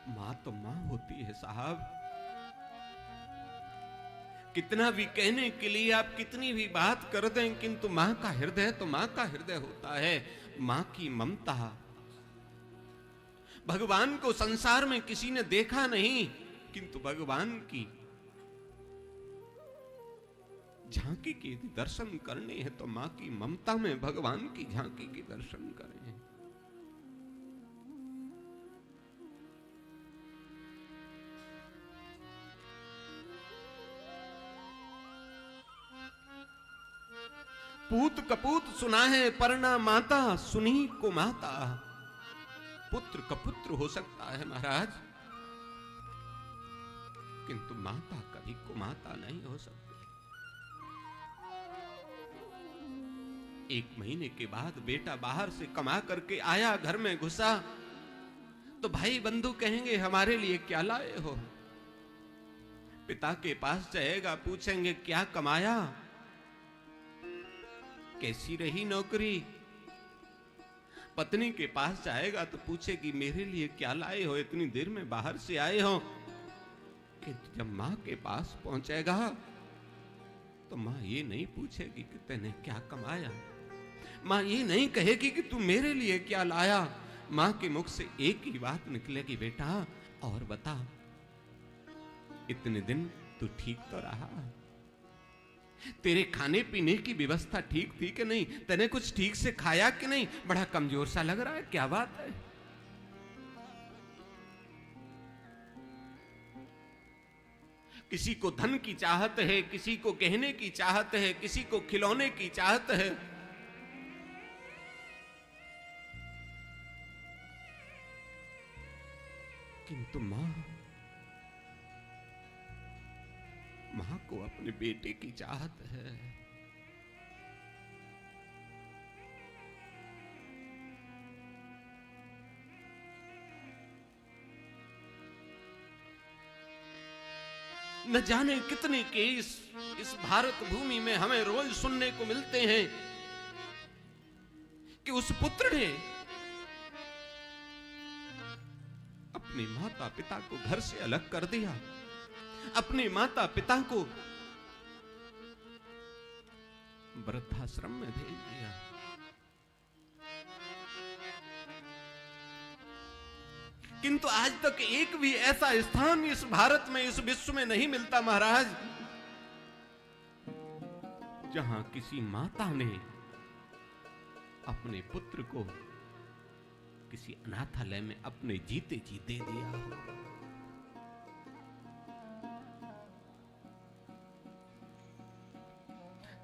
मां तो मां होती है साहब। कितना भी कहने के लिए आप कितनी भी बात कर दें, किंतु मां का हृदय तो मां का हृदय होता है। मां की ममता। भगवान को संसार में किसी ने देखा नहीं, किंतु भगवान की झांकी के दर्शन करने हैं तो मां की ममता में भगवान की झांकी के दर्शन करें। पूत कपूत सुना है परना माता, सुनी को माता। पुत्र कपुत्र हो सकता है महाराज, किंतु माता कभी कुमाता नहीं हो सकती। एक महीने के बाद बेटा बाहर से कमा करके आया, घर में घुसा तो भाई बंधु कहेंगे हमारे लिए क्या लाए हो। पिता के पास जाएगा, पूछेंगे क्या कमाया, कैसी रही नौकरी। पत्नी के पास जाएगा तो पूछेगी मेरे लिए क्या लाए हो, इतनी देर में बाहर से आए हो। किंतु जब मां के पास पहुंचेगा तो मां ये नहीं पूछेगी कि तूने क्या कमाया, मां ये नहीं कहेगी कि तू मेरे लिए क्या लाया। मां के मुख से एक ही बात निकलेगी, बेटा और बता, इतने दिन तू ठीक तो रहा, तेरे खाने पीने की व्यवस्था ठीक थी कि नहीं, तने कुछ ठीक से खाया कि नहीं, बड़ा कमजोर सा लग रहा है, क्या बात है। किसी को धन की चाहत है, किसी को गहने की चाहत है, किसी को खिलौने की चाहत है। किंतु मां को अपने बेटे की चाहत है। न जाने कितने केस इस भारत भूमि में हमें रोज सुनने को मिलते हैं कि उस पुत्र ने अपने माता पिता को घर से अलग कर दिया, अपने माता पिता को वृद्धाश्रम में भेज दिया। किंतु आज तक एक भी ऐसा स्थान इस भारत में, इस विश्व में नहीं मिलता महाराज, जहां किसी माता ने अपने पुत्र को किसी अनाथालय में अपने जीते जी दे दिया हो।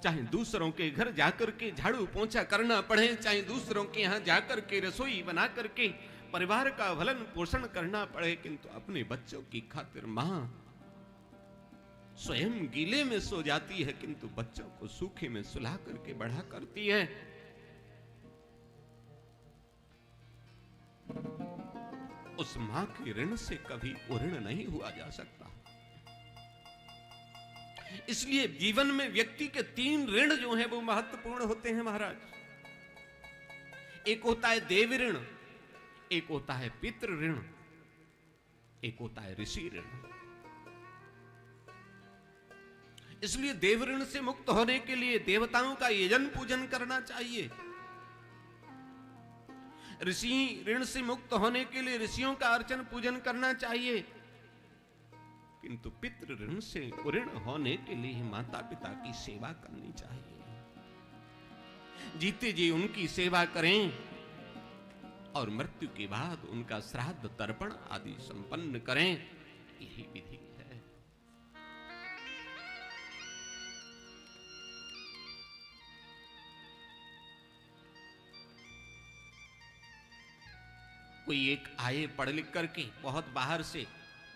चाहे दूसरों के घर जाकर के झाड़ू पोंछा करना पड़े, चाहे दूसरों के यहां जाकर के रसोई बना करके परिवार का भलन पोषण करना पड़े, किंतु अपने बच्चों की खातिर मां स्वयं गीले में सो जाती है, किंतु बच्चों को सूखे में सुला करके बड़ा करती है। उस मां के ऋण से कभी ऋण नहीं हुआ जा सकता। इसलिए जीवन में व्यक्ति के 3 ऋण जो हैं वो महत्वपूर्ण होते हैं महाराज। एक होता है देव ऋण, एक होता है पितृ ऋण, एक होता है ऋषि ऋण। इसलिए देव ऋण से मुक्त होने के लिए देवताओं का यजन पूजन करना चाहिए। ऋषि ऋण से मुक्त होने के लिए ऋषियों का अर्चन पूजन करना चाहिए। किंतु पितृ ऋण से ऋण होने के लिए माता पिता की सेवा करनी चाहिए। जीते जी उनकी सेवा करें और मृत्यु के बाद उनका श्राद्ध तर्पण आदि संपन्न करें, यही विधि है। कोई एक आए पढ़ लिख करके, बहुत बाहर से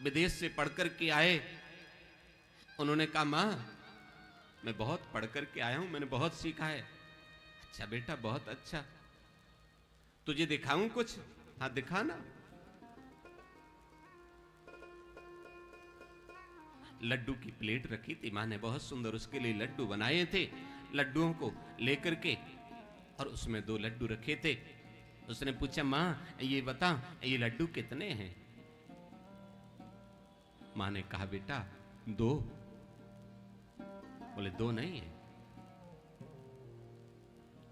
विदेश से पढ़ करके आए, उन्होंने कहा मां मैं बहुत पढ़ करके आया हूं, मैंने बहुत सीखा है। अच्छा बेटा बहुत अच्छा, तुझे दिखाऊं कुछ? हाँ दिखाना। लड्डू की प्लेट रखी थी मां ने, बहुत सुंदर उसके लिए लड्डू बनाए थे। लड्डुओं को लेकर के और उसमें 2 लड्डू रखे थे। उसने पूछा मां ये बता ये लड्डू कितने हैं? मां ने कहा बेटा 2। बोले 2 नहीं है,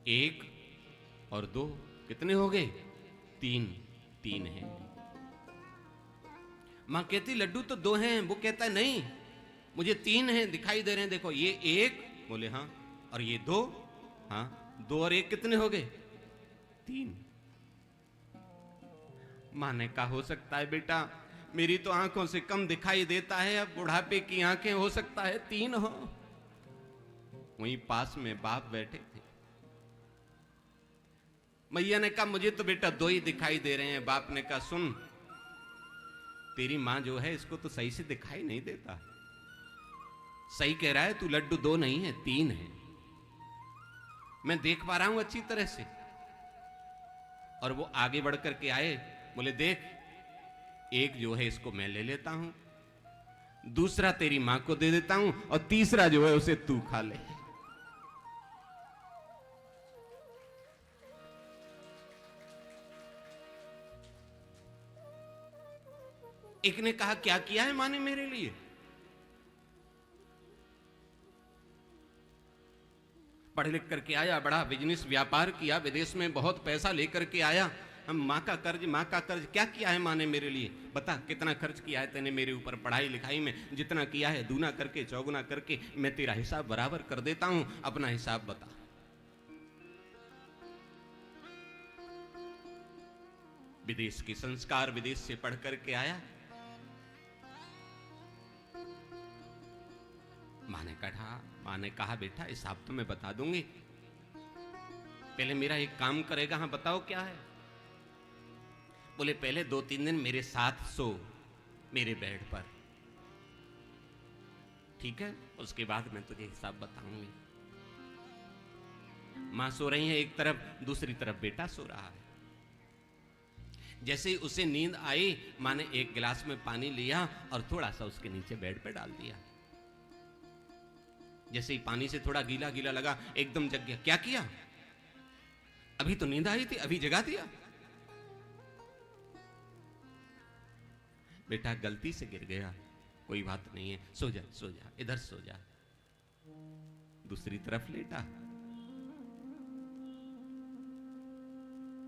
1 और 2 कितने हो गए? 3 है। मां कहती लड्डू तो 2 हैं। वो कहता है नहीं, मुझे 3 हैं, दिखाई दे रहे हैं, देखो ये 1। बोले हाँ। और ये 2? हाँ। 2 और 1 कितने हो गए? 3। मां ने कहा हो सकता है बेटा, मेरी तो आंखों से कम दिखाई देता है, अब बुढ़ापे की आंखें, हो सकता है 3 हो। वहीं पास में बाप बैठे थे। मैया ने कहा मुझे तो बेटा 2 ही दिखाई दे रहे हैं। बाप ने कहा सुन, तेरी मां जो है इसको तो सही से दिखाई नहीं देता। सही कह रहा है तू, लड्डू 2 नहीं है 3 है, मैं देख पा रहा हूं अच्छी तरह से। और वो आगे बढ़ करके आए, बोले देख, 1 जो है इसको मैं ले लेता हूं, दूसरा तेरी मां को दे देता हूं, और तीसरा जो है उसे तू खा ले। एक ने कहा क्या किया है मां ने मेरे लिए? पढ़ लिख करके आया, बड़ा बिजनेस व्यापार किया, विदेश में बहुत पैसा लेकर के आया, हम मां का कर्ज, क्या किया है मां ने मेरे लिए? बता कितना खर्च किया है तूने मेरे ऊपर, पढ़ाई लिखाई में जितना किया है, दूना करके चौगुना करके मैं तेरा हिसाब बराबर कर देता हूं, अपना हिसाब बता। विदेश के संस्कार, विदेश से पढ़ करके आया। मां ने कहा बेटा हिसाब तो मैं बता दूंगी, पहले मेरा एक काम करेगा? हाँ बताओ क्या है? बोले पहले 2-3 दिन मेरे साथ सो, मेरे बेड पर, ठीक है? उसके बाद मैं तुझे हिसाब बताऊंगी। मां सो रही है एक तरफ, दूसरी तरफ बेटा सो रहा है। जैसे ही उसे नींद आई, मां ने एक गिलास में पानी लिया और थोड़ा सा उसके नीचे बेड पे डाल दिया। जैसे ही पानी से थोड़ा गीला गीला लगा, एकदम जग गया। क्या किया? अभी तो नींद आई थी, अभी जगा दिया। बेटा गलती से गिर गया, कोई बात नहीं है, सो जा सो जा, इधर सो जा। दूसरी तरफ लेटा,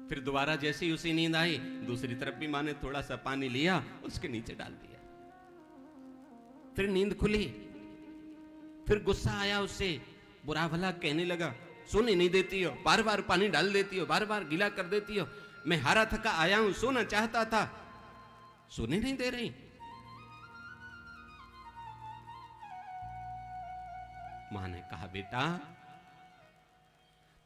फिर दोबारा जैसे ही उसे नींद आई, दूसरी तरफ भी मां ने थोड़ा सा पानी लिया, उसके नीचे डाल दिया। फिर नींद खुली, फिर गुस्सा आया उससे, बुरा भला कहने लगा, सोने नहीं देती हो, बार बार पानी डाल देती हो, बार बार गीला कर देती हो, मैं हारा थका आया हूं, सोना चाहता था, सोने नहीं दे रही। मां ने कहा बेटा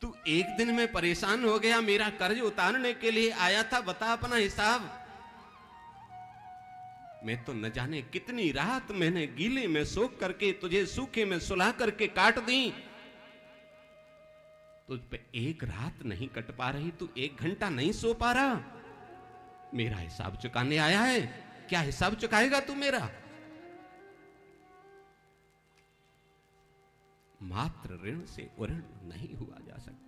तू एक दिन में परेशान हो गया, मेरा कर्ज उतारने के लिए आया था, बता अपना हिसाब। मैं तो न जाने कितनी रात मैंने गीले में सोख करके तुझे सूखे में सुला करके काट दी, तुझ पे एक रात नहीं कट पा रही, तू 1 घंटा नहीं सो पा रहा, मेरा हिसाब चुकाने आया है, क्या हिसाब चुकाएगा तू मेरा? मात्र ऋण से उऋण नहीं हुआ जा सकता।